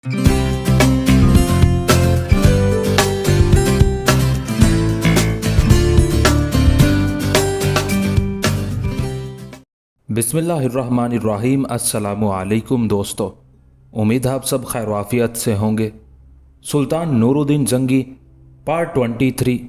बिस्मिल्लाहिर्रहमानिर्रहीम। अस्सलामु अलैकुम दोस्तों, उम्मीद है आप सब खैर वाफियत से होंगे। सुल्तान नूरुद्दीन जंगी पार्ट 23।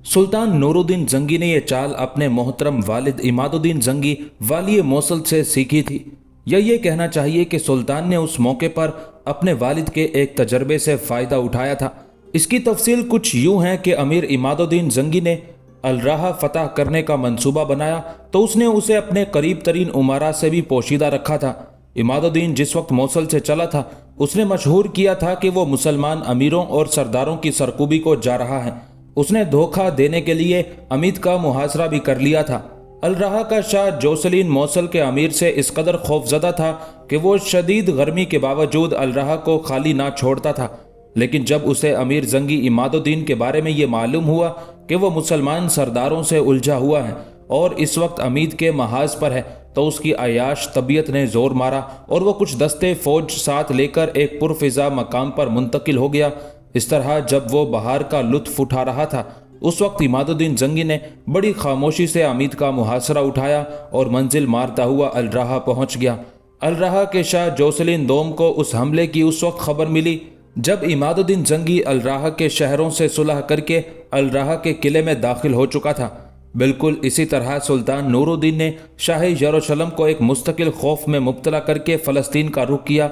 सुल्तान नूरुद्दीन जंगी ने यह चाल अपने मोहतरम वालिद इमादुद्दीन जंगी वाली मोसल से सीखी थी, या ये कहना चाहिए कि सुल्तान ने उस मौके पर अपने वालिद के एक तजर्बे से फ़ायदा उठाया था। इसकी तफसील कुछ यूँ है कि अमीर इमादुद्दीन जंगी ने अल-राहा फतह करने का मंसूबा बनाया तो उसने उसे अपने करीब तरीन उमरा से भी पोशीदा रखा था। इमादुद्दीन जिस वक्त मौसल से चला था, उसने मशहूर किया था कि वो मुसलमान अमीरों और सरदारों की सरकूबी को जा रहा है। उसने धोखा देने के लिए अमीद का मुहासरा भी कर लिया था। अल-राहा का शाह जोसलीन मौसल के अमीर से इस कदर खौफजदा था कि वो शदीद गर्मी के बावजूद अल-राहा को खाली ना छोड़ता था। लेकिन जब उसे अमीर जंगी इमादुद्दीन के बारे में ये मालूम हुआ कि वो मुसलमान सरदारों से उलझा हुआ है और इस वक्त अमीद के महाज पर है, तो उसकी अयाश तबीयत ने जोर मारा और वो कुछ दस्ते फौज साथ लेकर एक पुरफिजा मकाम पर मुंतकिल हो गया। इस तरह जब वो बहार का लुत्फ उठा रहा था, उस वक्त इमादुद्दीन जंगी ने बड़ी खामोशी से अमीद का मुहासरा उठाया और मंजिल मारता हुआ अल-राहा पहुंच गया। अल-राहा के शाह जोसलीन दोम को उस हमले की उस वक्त खबर मिली जब इमादुद्दीन जंगी अल-राहा के शहरों से सुलह करके अल-राहा के किले में दाखिल हो चुका था। बिल्कुल इसी तरह सुल्तान नूरुद्दीन ने शाह यरूशलेम को एक मुस्तकिल खौफ में मुब्तला करके फ़लस्तीन का रुख किया।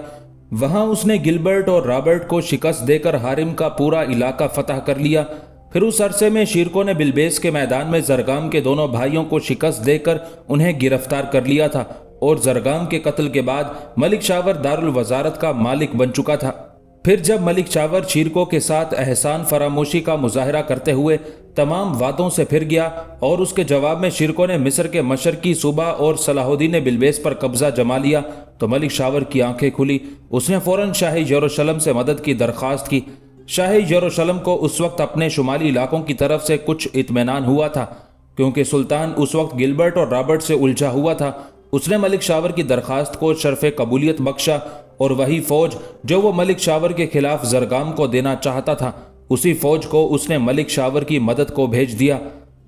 वहां उसने गिलबर्ट और रॉबर्ट को शिकस्त देकर हारिम का पूरा इलाका फतह कर लिया। फिर उस अरसे में शीरकों ने बिलबेस के मैदान में जरगाम के दोनों भाइयों को शिकस्त देकर उन्हें गिरफ्तार कर लिया था और जरगाम के कत्ल के बाद मलिक शावर दारुल वजारत का मालिक बन चुका था। फिर जब मलिक शावर शीरकों के साथ एहसान फरामोशी का मुजाहरा करते हुए तमाम वादों से फिर गया और उसके जवाब में शीरकों ने मिस्र के मशरकी सूबा और सलाहुद्दीन बिलबेस पर कब्जा जमा लिया, तो मलिक शावर की आंखें खुली। उसने फौरन शाह यरूशलेम से मदद की दरख्वास्त की। शाह यरूशलेम को उस वक्त अपने शुमाली इलाकों की तरफ से कुछ इत्मीनान हुआ था, क्योंकि सुल्तान उस वक्त गिलबर्ट और रॉबर्ट से उलझा हुआ था। उसने मलिक शावर की दरख्वास्त को शर्फ कबूलियत बख्शा और वही फौज जो वो मलिक शावर के खिलाफ जरगाम को देना चाहता था, उसी फौज को उसने मलिक शावर की मदद को भेज दिया।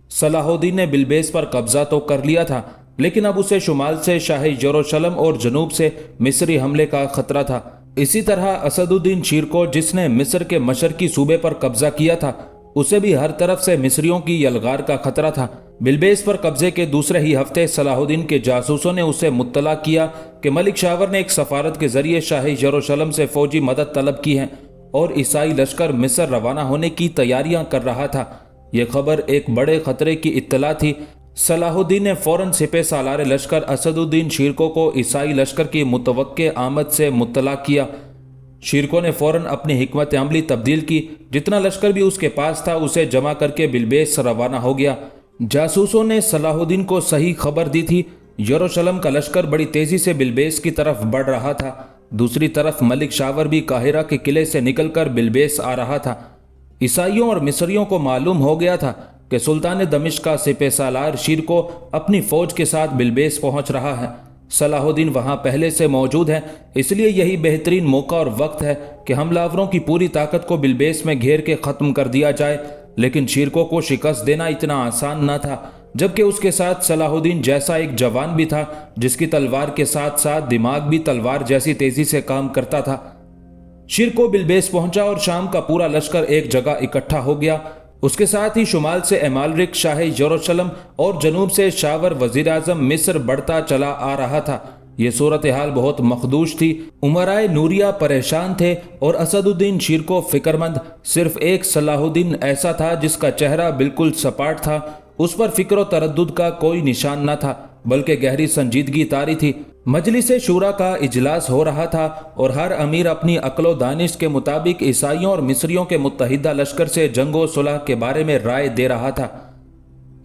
सलाहुद्दीन ने बिलबेस पर कब्जा तो कर लिया था, लेकिन अब उसे शुमाल से शाह यरूशलेम और जनूब से मिस्री हमले का खतरा था। इसी तरह असदुद्दीन शीरको, जिसने मिस्र के मशरकी सूबे पर कब्जा किया था, उसे भी हर तरफ से मिस्रियों की यलगार का खतरा था। बिलबेस पर कब्जे के दूसरे ही हफ्ते सलाहुद्दीन के जासूसों ने उसे मुत्तला किया कि मलिक शावर ने एक सफारत के जरिए शाह यरूशलेम से फौजी मदद तलब की है और ईसाई लश्कर मिस्र रवाना होने की तैयारियां कर रहा था। यह खबर एक बड़े खतरे की इत्तला थी। सलाहुद्दीन ने फौरन सिपह सालार लश्कर असदुद्दीन शीरको को ईसाई लश्कर की मुतवक्के आमद से मुत्तला किया। शीरको ने फौरन अपनी हिकमत अमली तब्दील की। जितना लश्कर भी उसके पास था उसे जमा करके बिलबेस रवाना हो गया। जासूसों ने सलाहुद्दीन को सही खबर दी थी। यरूशलेम का लश्कर बड़ी तेजी से बिलबेस की तरफ बढ़ रहा था। दूसरी तरफ मलिक शावर भी काहिरा के किले से निकलकर बिलबेस आ रहा था। ईसाइयों और मिस्रियों को मालूम हो गया था कि सुल्तान दमिश्क का सिपह सालार शीरको अपनी फौज के साथ बिलबेस पहुंच रहा है। सलाहुद्दीन वहां पहले से मौजूद है, इसलिए यही बेहतरीन मौका और वक्त है कि हमलावरों की पूरी ताकत को बिलबेस में घेर के ख़त्म कर दिया जाए। लेकिन शीरको को शिकस्त देना इतना आसान न था, जबकि उसके साथ सलाहुद्दीन जैसा एक जवान भी था जिसकी तलवार के साथ साथ दिमाग भी तलवार जैसी तेजी से काम करता था। शीरको बिलबेस पहुंचा और शाम का पूरा लश्कर एक जगह इकट्ठा हो गया। उसके साथ ही शुमाल से एमालरिक शाह यरूशलेम और जनूब से शावर वजीर आजम मिस्र बढ़ता चला आ रहा था। ये सूरत हाल बहुत मखदूश थी। उमराए नूरिया परेशान थे और असदुद्दीन शीरको फिक्रमंद। सिर्फ एक सलाहुद्दीन ऐसा था जिसका चेहरा बिल्कुल सपाट था। उस पर फिक्र तरद्दुद का कोई निशान न था, बल्कि गहरी संजीदगी तारी थी। मजलिस शूरा का इजलास हो रहा था और हर अमीर अपनी अक्लो दानिश के मुताबिक ईसाइयों और मिस्रियों के मुत्तहिदा लश्कर से जंगो सुलह के बारे में राय दे रहा था।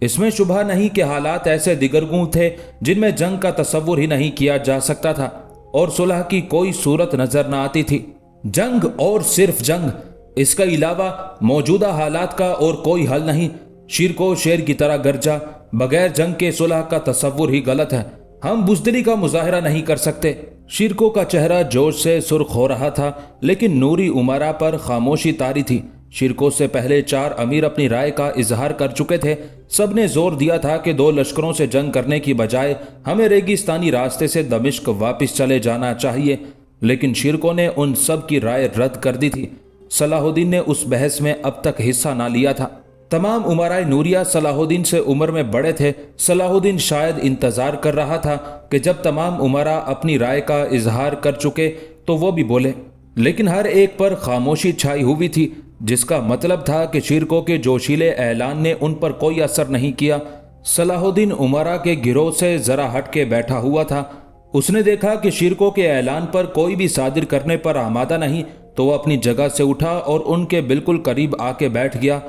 इसमें शुबह नहीं कि हालात ऐसे दिगरगूं थे जिनमें जंग का तसव्वुर ही नहीं किया जा सकता था और सुलह की कोई सूरत नजर न आती थी। जंग और सिर्फ जंग, इसके अलावा मौजूदा हालात का और कोई हल नहीं। शीरको शेर की तरह गरजा, बगैर जंग के सुलह का तसव्वुर ही गलत है। हम बुज़दिली का मुजाहरा नहीं कर सकते। शिरको का चेहरा जोश से सुर्ख हो रहा था, लेकिन नूरी उमरा पर खामोशी तारी थी। शिरको से पहले 4 अमीर अपनी राय का इजहार कर चुके थे। सबने जोर दिया था कि 2 लश्करों से जंग करने की बजाय हमें रेगिस्तानी रास्ते से दमिश्क वापस चले जाना चाहिए, लेकिन शिरको ने उन सब की राय रद्द कर दी थी। सलाहुद्दीन ने उस बहस में अब तक हिस्सा ना लिया था। तमाम उमराए नूरिया सलाहुद्दीन से उम्र में बड़े थे। सलाहुद्दीन शायद इंतजार कर रहा था कि जब तमाम उमरा अपनी राय का इजहार कर चुके तो वो भी बोले, लेकिन हर एक पर खामोशी छाई हुई थी, जिसका मतलब था कि शिरको के जोशीले ऐलान ने उन पर कोई असर नहीं किया। सलाहुद्दीन उमरा के गिरोह से जरा हट के बैठा हुआ था। उसने देखा कि शिरको के ऐलान पर कोई भी सादिर करने पर आमादा नहीं, तो वो अपनी जगह से उठा और उनके बिल्कुल करीब आके बैठ गया।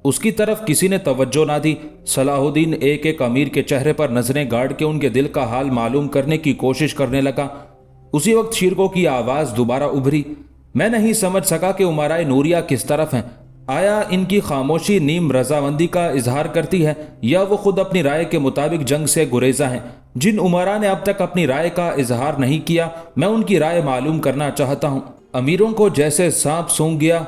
उसकी तरफ किसी ने तवज्जो ना दी। सलाहुद्दीन एक एक अमीर के चेहरे पर नजरें गाड़ के उनके दिल का हाल मालूम करने की कोशिश करने लगा। उसी वक्त शिरको की आवाज दोबारा उभरी। मैं नहीं समझ सका कि उमराए नूरिया किस तरफ हैं। आया इनकी खामोशी नीम रजामंदी का इजहार करती है, या वो खुद अपनी राय के मुताबिक जंग से गुरेजा हैं? जिन उमरा ने अब तक अपनी राय का इजहार नहीं किया, मैं उनकी राय मालूम करना चाहता हूँ। अमीरों को जैसे सांप सूंघ गया।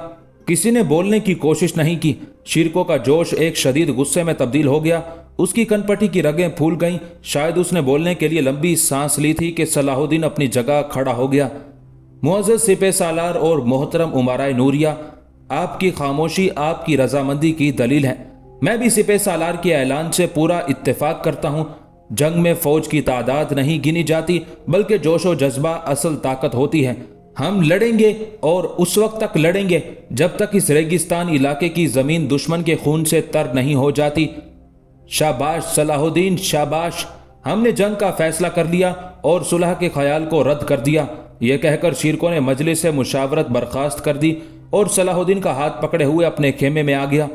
किसी ने बोलने की कोशिश नहीं की। शिरको का जोश एक शदीद गुस्से में तब्दील हो गया। उसकी कनपटी की रगें फूल गईं। शायद उसने बोलने के लिए लंबी सांस ली थी कि सलाहुद्दीन अपनी जगह खड़ा हो गया। मुअज़्ज़ज़ सिपह सालार और मोहतरम उमराए नूरिया, आपकी खामोशी आपकी रजामंदी की दलील है। मैं भी सिपह सालार के ऐलान से पूरा इत्तेफाक करता हूँ। जंग में फौज की तादाद नहीं गिनी जाती, बल्कि जोश व जज्बा असल ताकत होती है। हम लड़ेंगे और उस वक्त तक लड़ेंगे जब तक इस रेगिस्तान इलाके की जमीन दुश्मन के खून से तर नहीं हो जाती। शाबाश सलाहुद्दीन, शाबाश। हमने जंग का फैसला कर लिया और सुलह के ख्याल को रद्द कर दिया। यह कहकर शिरको ने मजलिस से मुशावरत बर्खास्त कर दी और सलाहुद्दीन का हाथ पकड़े हुए अपने खेमे में आ गया।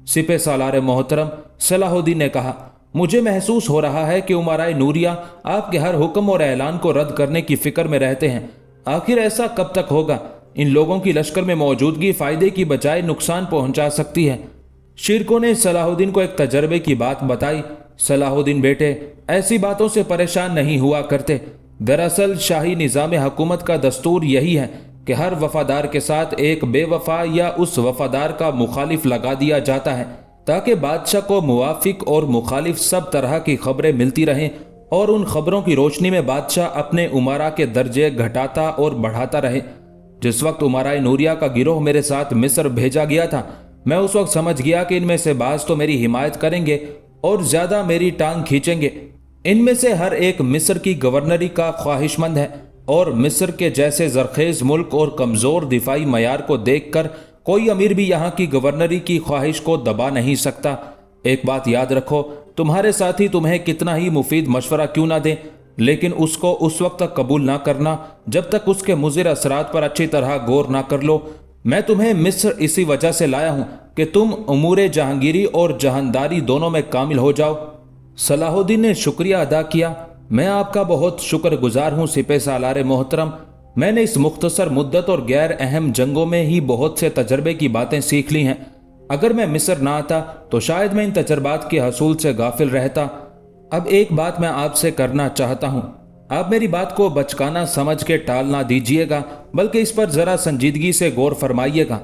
सिपह सालार मोहतरम, सलाहुद्दीन ने कहा, मुझे महसूस हो रहा है कि उमराए नूरिया आपके हर हुक्म और ऐलान को रद्द करने की फिक्र में रहते हैं। आखिर ऐसा कब तक होगा? इन लोगों की लश्कर में मौजूदगी फायदे की बजाय नुकसान पहुंचा सकती है। शिरको ने सलाहुद्दीन को एक तजर्बे की बात बताई। सलाहुद्दीन बेटे, ऐसी बातों से परेशान नहीं हुआ करते। दरअसल शाही निज़ाम हुकूमत का दस्तूर यही है कि हर वफादार के साथ एक बेवफा या उस वफादार का मुखालिफ लगा दिया जाता है, ताकि बादशाह को मुवाफिक और मुखालिफ सब तरह की खबरें मिलती रहें और उन खबरों की रोशनी में बादशाह अपने उमरा के दर्जे घटाता और बढ़ाता रहे। जिस वक्त उमराए नूरिया का गिरोह मेरे साथ मिस्र भेजा गया था, मैं उस वक्त समझ गया कि इनमें से बाज तो मेरी हिमायत करेंगे और ज्यादा मेरी टांग खींचेंगे। इनमें से हर एक मिस्र की गवर्नरी का ख्वाहिशमंद है और मिस्र के जैसे जरखेज मुल्क और कमजोर दिफाई मयार को देखकर कोई अमीर भी यहाँ की गवर्नरी की ख्वाहिश को दबा नहीं सकता। एक बात याद रखो, तुम्हारे साथी तुम्हें कितना ही मुफीद मशवरा क्यों ना दे, लेकिन उसको उस वक्त तक कबूल ना करना जब तक उसके मुज़िर असरात पर अच्छी तरह गौर ना कर लो। मैं तुम्हें मिस्र इसी वजह से लाया हूं कि तुम उमूरे जहांगीरी और जहानदारी दोनों में कामिल हो जाओ। सलाहुद्दीन ने शुक्रिया अदा किया। मैं आपका बहुत शुक्रगुजार हूं सिपह सालार मोहतरम। मैंने इस मुख्तसर मुद्दत और गैर अहम जंगों में ही बहुत से तजर्बे की बातें सीख ली हैं। अगर मैं मिस्र ना आता तो शायद मैं इन तजर्बात के हसूल से गाफिल रहता। अब एक बात मैं आपसे करना चाहता हूं। आप मेरी बात को बचकाना समझ के टाल ना दीजिएगा, बल्कि इस पर जरा संजीदगी से गौर फरमाइएगा।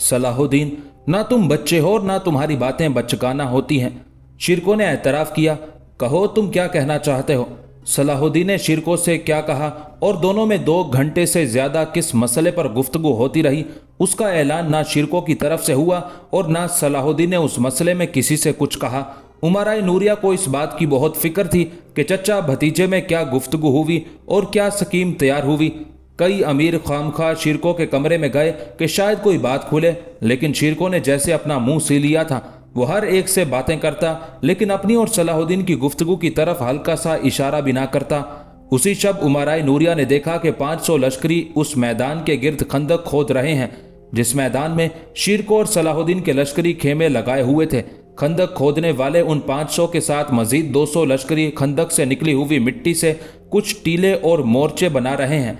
सलाहुद्दीन, ना तुम बच्चे हो ना तुम्हारी बातें बचकाना होती हैं। शिरको ने एतराफ किया। कहो तुम क्या कहना चाहते हो? सलाहुद्दीन ने शिरको से क्या कहा और दोनों में 2 घंटे से ज्यादा किस मसले पर गुफ्तगू होती रही, उसका ऐलान ना शिरको की तरफ से हुआ और ना सलाहुद्दीन ने उस मसले में किसी से कुछ कहा। उमराए नूरिया को इस बात की बहुत फिक्र थी कि चचा भतीजे में क्या गुफ्तगू हुई और क्या स्कीम तैयार हुई। कई अमीर खामखा शिरको के कमरे में गए कि शायद कोई बात खुले, लेकिन शिरको ने जैसे अपना मुंह सी लिया था। वो हर एक से बातें करता, लेकिन अपनी और सलाहुद्दीन की गुफ्तगू की तरफ हल्का सा इशारा भी ना करता। उसी शब उमराए नूरिया ने देखा कि 500 लश्करी उस मैदान के गिर्द खंदक खोद रहे हैं जिस मैदान में शिरको और सलाहुद्दीन के लश्करी खेमे लगाए हुए थे। खंदक खोदने वाले उन 500 के साथ मजीद 200 लश्करी खंदक से निकली हुई मिट्टी से कुछ टीले और मोर्चे बना रहे हैं।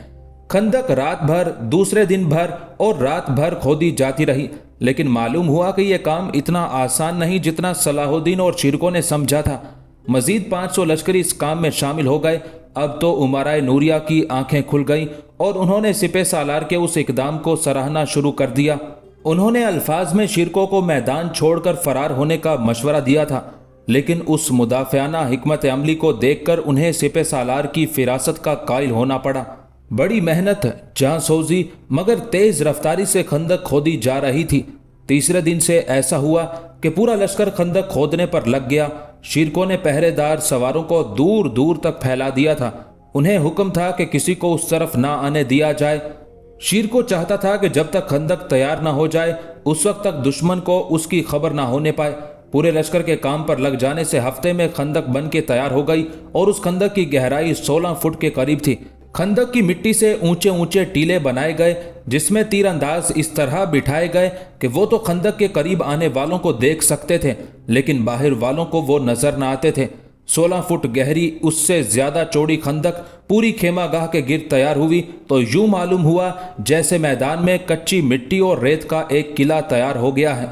खंदक रात भर, दूसरे दिन भर और रात भर खोदी जाती रही, लेकिन मालूम हुआ कि यह काम इतना आसान नहीं जितना सलाहुद्दीन और शिरको ने समझा था। मजीद 500 लश्करी इस काम में शामिल हो गए अब तो उमराए नूरिया की आंखें खुल गईं और उन्होंने सिपह सालार के उस इकदाम को सराहना शुरू कर दिया। उन्होंने अल्फाज में शिरकों को मैदान छोड़कर फरार होने का मशवरा दिया था, लेकिन उस मुदाफ़ियाना हिकमत अमली को देखकर उन्हें सिपह सालार की फिरासत का कायल होना पड़ा। बड़ी मेहनत, जान सोजी मगर तेज रफ्तारी से खंदक खोदी जा रही थी। तीसरे दिन से ऐसा हुआ कि पूरा लश्कर खंदक खोदने पर लग गया। शिरकों ने पहरेदार सवारों को दूर दूर तक फैला दिया था। उन्हें हुक्म था कि किसी को उस तरफ ना आने दिया जाए। शिरको चाहता था कि जब तक खंदक तैयार ना हो जाए उस वक्त तक दुश्मन को उसकी खबर ना होने पाए। पूरे लश्कर के काम पर लग जाने से हफ्ते में खंदक बन के तैयार हो गई और उस खंदक की गहराई 16 फुट के करीब थी। खंदक की मिट्टी से ऊंचे ऊंचे टीले बनाए गए जिसमें तीरंदाज इस तरह बिठाए गए कि वो तो खंदक के करीब आने वालों को देख सकते थे, लेकिन बाहर वालों को वो नजर न आते थे। 16 फुट गहरी, उससे ज्यादा चौड़ी खंदक पूरी खेमागाह के गिर्द तैयार हुई तो यूं मालूम हुआ जैसे मैदान में कच्ची मिट्टी और रेत का एक किला तैयार हो गया है,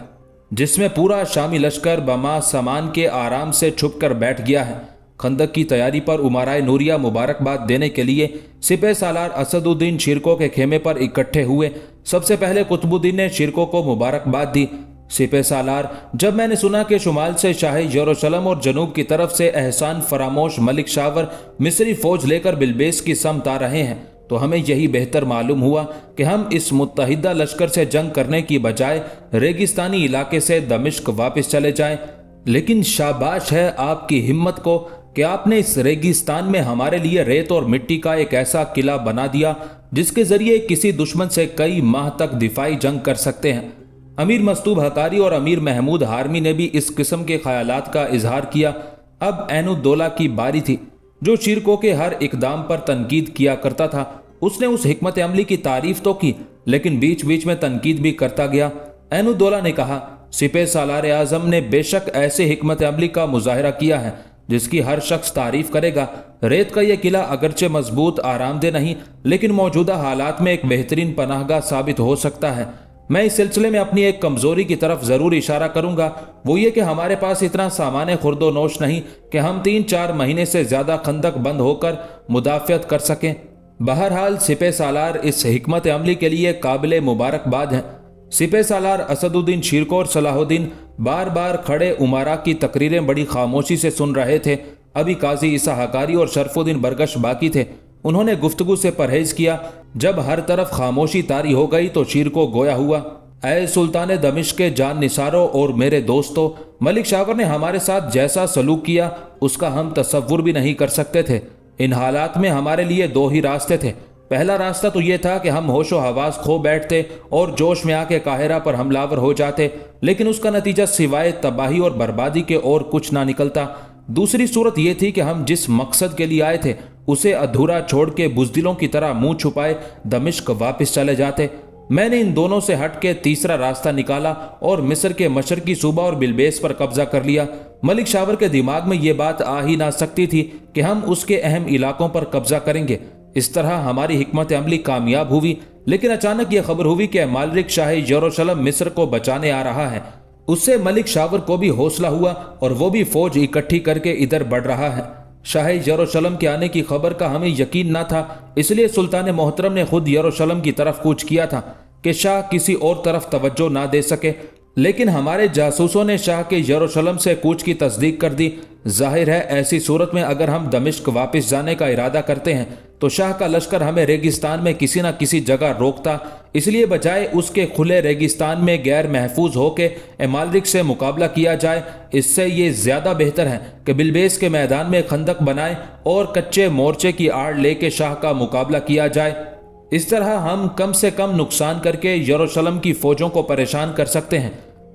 जिसमें पूरा शामी लश्कर बमा सामान के आराम से छुप कर बैठ गया है। खंदक की तैयारी पर उमराए नूरिया मुबारकबाद देने के लिए सिपह सालार असदुद्दीन शिरको के खेमे पर इकट्ठे हुए। सबसे पहले कुतुबुद्दीन ने शिरको को मुबारकबाद दी। सिपह सालार, जब मैंने सुना कि शुमाल से शाह यरूशलेम और जनूब की तरफ से एहसान फरामोश मलिक शावर मिस्री फौज लेकर बिलबेस की समत आ रहे हैं तो हमें यही बेहतर मालूम हुआ कि हम इस मुत्तहिदा लश्कर से जंग करने की बजाय रेगिस्तानी इलाके से दमिश्क वापस चले जाएं। लेकिन शाबाश है आपकी हिम्मत को कि आपने इस रेगिस्तान में हमारे लिए रेत और मिट्टी का एक ऐसा किला बना दिया जिसके जरिए किसी दुश्मन से कई माह तक दिफाई जंग कर सकते हैं। अमीर मस्तूब हकारी और अमीर महमूद हारमी ने भी इस किस्म के ख्यालात का इजहार किया। अब ऐनुद्दौला की बारी थी, जो शिरको के हर इकदाम पर तनकीद किया करता था। उसने उस हिकमत अमली की तारीफ तो की, लेकिन बीच बीच में तनकीद भी करता गया। ऐनुद्दौला ने कहा, सिपह सालार आजम ने बेशक ऐसे हिकमत अमली का मुजाहरा किया है जिसकी हर शख्स तारीफ करेगा। रेत का यह किला अगरचे मजबूत आरामदेह नहीं, लेकिन मौजूदा हालात में एक बेहतरीन पनाहगाह साबित हो सकता है। मैं इस सिलसिले में अपनी एक कमजोरी की तरफ जरूर इशारा करूंगा, वो ये कि हमारे पास इतना सामान खुर्दो नोश नहीं कि हम 3-4 महीने से ज्यादा खंदक बंद होकर मुदाफियत कर सकें। बहरहाल सिपह सालार इस हिकमत अमली के लिए काबिल मुबारकबाद हैं। सिपह सालार असदुद्दीन शिरको और सलाहुद्दीन बार बार खड़े उमारा की तकरीरें बड़ी खामोशी से सुन रहे थे। अभी काजी ईसा हकारी और शरफुद्दीन बरगश बाकी थे। उन्होंने गुफ्तगू से परहेज किया। जब हर तरफ खामोशी तारी हो गई तो शिरको गोया हुआ, ऐ सुल्तान दमिश्क के जान निसारों और मेरे दोस्तों, मलिक शावर ने हमारे साथ जैसा सलूक किया उसका हम तसव्वुर भी नहीं कर सकते थे। इन हालात में हमारे लिए 2 ही रास्ते थे। पहला रास्ता तो यह था कि हम होशो हवास खो बैठते और जोश में आके काहिरा पर हमलावर हो जाते, लेकिन उसका नतीजा सिवाय तबाही और बर्बादी के और कुछ ना निकलता। दूसरी सूरत यह थी कि हम जिस मकसद के लिए आए थे उसे अधूरा छोड़ के बुजदिलों की तरह मुंह छुपाए दमिश्क वापस चले जाते। मैंने इन दोनों से हट के तीसरा रास्ता निकाला और मिस्र के मशरकी सूबा और बिलबेस पर कब्जा कर लिया। मलिक शावर के दिमाग में यह बात आ ही ना सकती थी कि हम उसके अहम इलाकों पर कब्जा करेंगे। इस तरह हमारी हिकमत अमली कामयाब हुई, लेकिन अचानक यह खबर हुई कि मालिक शाह यरूशलेम मिस्र को बचाने आ रहा है। उससे मलिक शावर को भी हौसला हुआ और वो भी फौज इकट्ठी करके इधर बढ़ रहा है। शाह यरूशलेम के आने की खबर का हमें यकीन न था, इसलिए सुल्तान मोहतरम ने खुद यरूशलेम की तरफ कूच किया था कि शाह किसी और तरफ तवज्जो ना दे सके। लेकिन हमारे जासूसों ने शाह के यरूशलेम से कूच की तस्दीक कर दी। जाहिर है ऐसी सूरत में अगर हम दमिश्क वापस जाने का इरादा करते हैं तो शाह का लश्कर हमें रेगिस्तान में किसी न किसी जगह रोकता। इसलिए बजाय उसके खुले रेगिस्तान में गैर महफूज होके मालिक से मुकाबला किया जाए, इससे ये ज्यादा बेहतर है कि बिलबेस के मैदान में खंदक बनाए और कच्चे मोर्चे की आड़ लेके शाह का मुकाबला किया जाए। इस तरह हम कम से कम नुकसान करके यरूशलेम की फौजों को परेशान कर सकते हैं।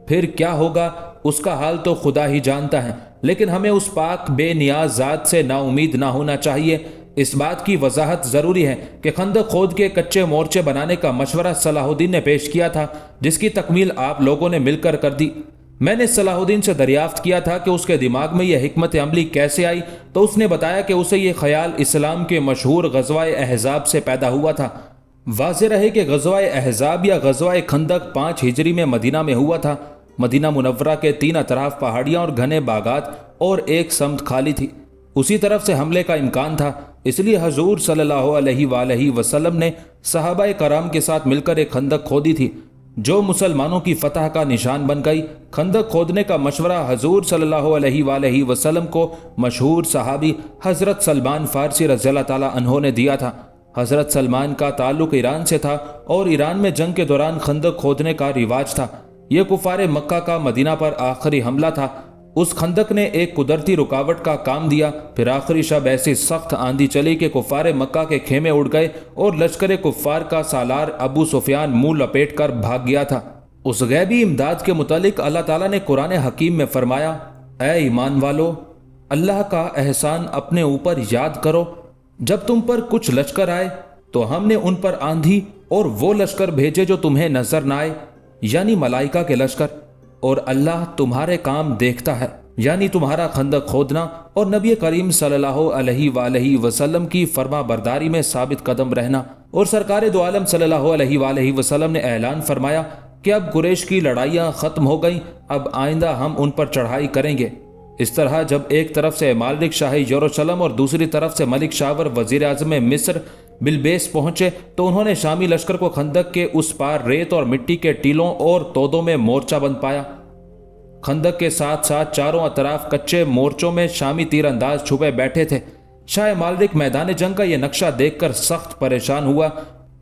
फिर क्या होगा उसका हाल तो खुदा ही जानता है, लेकिन हमें उस पाक बेनियाज जात से नाउमीद ना होना चाहिए। इस बात की वजाहत जरूरी है कि खंदक खोद के कच्चे मोर्चे बनाने का मशवरा सलाहुद्दीन ने पेश किया था, जिसकी तकमील आप लोगों ने मिलकर कर दी। मैंने सलाहुद्दीन से दरियाफ्त किया था कि उसके दिमाग में यह हिकमत अमली कैसे आई, तो उसने बताया कि उसे यह ख्याल इस्लाम के मशहूर गज़वाए अहज़ाब से पैदा हुआ था। वाज़ेह रहे कि गज़वाए अहज़ाब या गज़वाए खंदक 5 हिजरी में मदीना में हुआ था। मदीना मुनव्वरा के 3 अतराफ पहाड़ियाँ और घने बागात और एक समत खाली थी। उसी तरफ से हमले का इम्कान था, इसलिए हजूर सल्लल्लाहु अलैहि वालैहि वसल्लम ने सहाबाए कराम के साथ मिलकर एक खंदक खोदी थी जो मुसलमानों की फतह का निशान बन गई। खंदक खोदने का मशवरा हजूर सल्लल्लाहु अलैहि वालैहि वसल्लम को मशहूर सहाबी हज़रत सलमान फ़ारसी रज़ियल्लाहु ताला अन्हो ने दिया था। हज़रत सलमान का ताल्लुक ईरान से था और ईरान में जंग के दौरान खंदक खोदने का रिवाज था। यह कुफारे मक्का का मदीना पर आखिरी हमला था। उस खंदक ने एक कुदरती रुकावट का काम दिया। फिर आखिरी शब ऐसी सख्त आंधी चली कि कुफारे मक्का के खेमे उड़ गए और लश्कर कुफार का सालार अबू सुफियान मुंह लपेट कर भाग गया था। उस गैबी इमदाद के मुतालिक अल्लाह ताला ने कुरान हकीम में फरमाया, ऐ ईमान वालो, अल्लाह का एहसान अपने ऊपर याद करो। जब तुम पर कुछ लश्कर आए तो हमने उन पर आंधी और वो लश्कर भेजे जो तुम्हें नजर न आए, यानी मलाइका के लश्कर, और अल्लाह तुम्हारे काम देखता है, यानी तुम्हारा खंदक खोदना और नबी करीम सल्लल्लाहु अलैहि वसल्लम की फर्मा बरदारी में साबित कदम रहना। और सरकार दो आलम सल्लल्लाहु अलैहि वसल्लम ने ऐलान फरमाया कि अब कुरैश की लड़ाइयाँ ख़त्म हो गईं, अब आइंदा हम उन पर चढ़ाई करेंगे। इस तरह जब एक तरफ से मालिक शाही यरूशलेम और दूसरी तरफ से मलिक शावर वजीर आज़म मिस्र बिलबेस पहुंचे तो उन्होंने शामी लश्कर को खंदक के उस पार रेत और मिट्टी के टीलों और तोदों में मोर्चा बंद पाया। खंदक के साथ साथ चारों अतराफ कच्चे मोर्चों में शामी तीरंदाज छुपे बैठे थे। शाह मालिक मैदान जंग का यह नक्शा देखकर सख्त परेशान हुआ।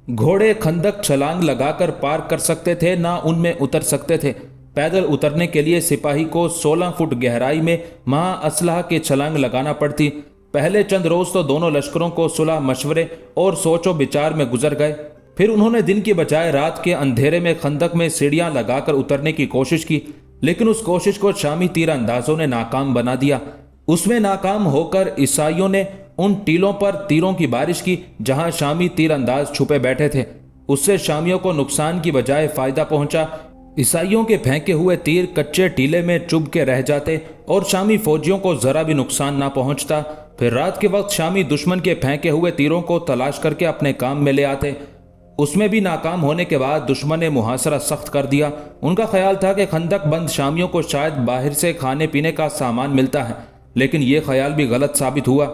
घोड़े खंदक छलांग लगाकर पार कर सकते थे, ना उनमें उतर सकते थे। पैदल उतरने के लिए सिपाही को 16 फुट गहराई में महा असलाह के छलांग लगाना पड़ती। पहले चंद रोज तो दोनों लश्करों को सुलह मशवरे और सोचो विचार में गुजर गए। फिर उन्होंने दिन की बजाय रात के अंधेरे में खंदक में सीढ़ियां लगाकर उतरने की कोशिश की, लेकिन उस कोशिश को शामी तीरंदाजों ने नाकाम बना दिया। उसमें नाकाम होकर ईसाइयों ने उन टीलों पर तीरों की बारिश की जहां शामी तीरंदाज छुपे बैठे थे। उससे शामियों को नुकसान की बजाय फायदा पहुंचा। ईसाइयों के फेंके हुए तीर कच्चे टीले में चुभ के रह जाते और शामी फौजियों को जरा भी नुकसान ना पहुंचता। फिर रात के वक्त शामी दुश्मन के फेंके हुए तीरों को तलाश करके अपने काम में ले आते। उसमें भी नाकाम होने के बाद दुश्मन ने मुहासरा सख्त कर दिया। उनका ख्याल था कि खंदक बंद शामियों को शायद बाहर से खाने पीने का सामान मिलता है, लेकिन यह ख्याल भी गलत साबित हुआ।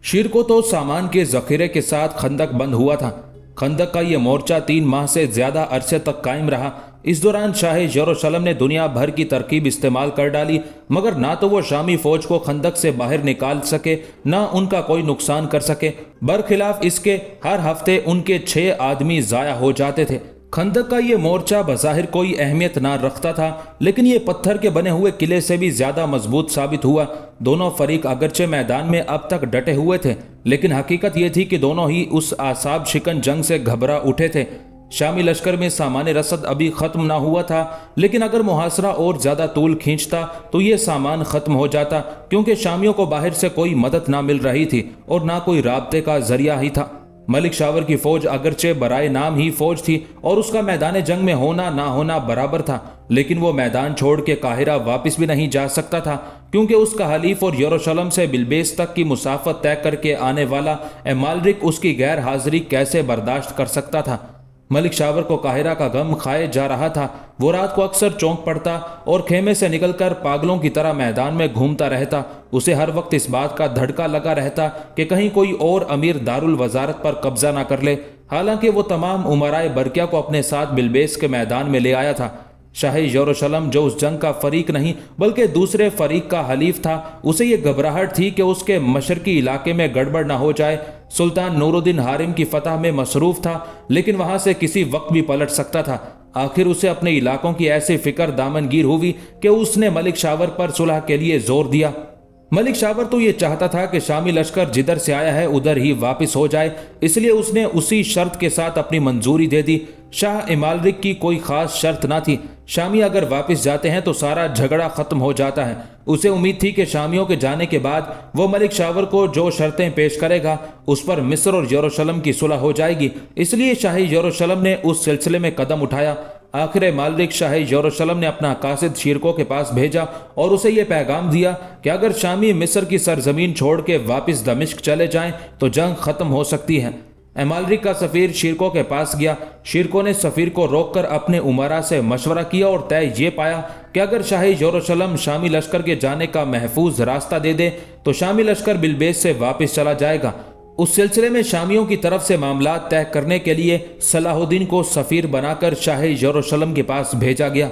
शीर को तो सामान के जखीरे के साथ खंदक बंद हुआ था। खंदक का यह मोर्चा 3 माह से ज्यादा अरसे तक कायम रहा। इस दौरान शाह यरूशलेम ने दुनिया भर की तरकीब इस्तेमाल कर डाली, मगर ना तो वो शामी फौज को खंदक से बाहर निकाल सके, ना उनका कोई नुकसान कर सके। बरखिलाफ इसके हर हफ्ते उनके 6 आदमी जाया हो जाते थे। खंदक का ये मोर्चा बज़ाहिर कोई अहमियत ना रखता था, लेकिन ये पत्थर के बने हुए किले से भी ज्यादा मजबूत साबित हुआ। दोनों फरीक अगरचे मैदान में अब तक डटे हुए थे, लेकिन हकीकत ये थी कि दोनों ही उस आसाब शिकन जंग से घबरा उठे थे। शामी लश्कर में सामान रसद अभी खत्म ना हुआ था, लेकिन अगर मुहासरा और ज्यादा तूल खींचता तो ये सामान खत्म हो जाता, क्योंकि शामियों को बाहर से कोई मदद ना मिल रही थी और ना कोई राब्ते का जरिया ही था। मलिक शावर की फौज अगरचे बराए नाम ही फौज थी और उसका मैदान जंग में होना ना होना बराबर था, लेकिन वो मैदान छोड़ के काहिरा वापस भी नहीं जा सकता था, क्योंकि उसका हलीफ और यरूशलेम से बिलबेस तक की मुसाफत तय करके आने वाला मालरिक उसकी गैर हाजिरी कैसे बर्दाश्त कर सकता था। मलिक शावर को काहिरा का गम खाए जा रहा था। वो रात को अक्सर चौंक पड़ता और खेमे से निकलकर पागलों की तरह मैदान में घूमता रहता। उसे हर वक्त इस बात का धड़का लगा रहता कि कहीं कोई और अमीर दारुल वजारत पर कब्जा ना कर ले। हालांकि वो तमाम उमराए बरकिया को अपने साथ बिलबेस के मैदान में ले आया था। शाह यरूशलेम जो उस जंग का फरीक नहीं बल्कि दूसरे फरीक का हलीफ था, उसे ये घबराहट थी कि उसके मशरकी इलाके में गड़बड़ ना हो जाए। सुल्तान नूरुद्दीन हारिम की फतह में मसरूफ था, लेकिन वहां से किसी वक्त भी पलट सकता था। आखिर उसे अपने इलाकों की ऐसी फिक्र दामनगीर हुई कि उसने मलिक शावर पर सुलह के लिए जोर दिया। मलिक शावर तो ये चाहता था कि शामी लश्कर जिधर से आया है उधर ही वापस हो जाए, इसलिए उसने उसी शर्त के साथ अपनी मंजूरी दे दी। शाह इमालरिक की कोई खास शर्त ना थी। शामी अगर वापस जाते हैं तो सारा झगड़ा खत्म हो जाता है। उसे उम्मीद थी कि शामियों के जाने के बाद वो मलिक शावर को जो शर्तें पेश करेगा उस पर मिस्र और यरूशलेम की सुलह हो जाएगी। इसलिए शाह यरूशलेम ने उस सिलसिले में कदम उठाया। आखिर मालिक शाह यरूशलेम ने अपना कासिद शीरको के पास भेजा और उसे यह पैगाम दिया कि अगर शामी मिस्र की सरजमीन छोड़ के वापस दमिश्क चले जाएं तो जंग खत्म हो सकती है। امالرک کا سفیر شیرکو کے پاس گیا۔ شیرکو نے سفیر کو روک کر اپنے امراء سے مشورہ کیا اور طے یہ پایا کہ اگر شاہی یروشلم شامی لشکر کے جانے کا محفوظ راستہ دے دے تو شامی لشکر بلبیس سے واپس چلا جائے گا۔ اس سلسلے میں شامیوں کی طرف سے معاملات طے کرنے کے لیے صلاح الدین کو سفیر بنا کر شاہی یروشلم کے پاس بھیجا گیا۔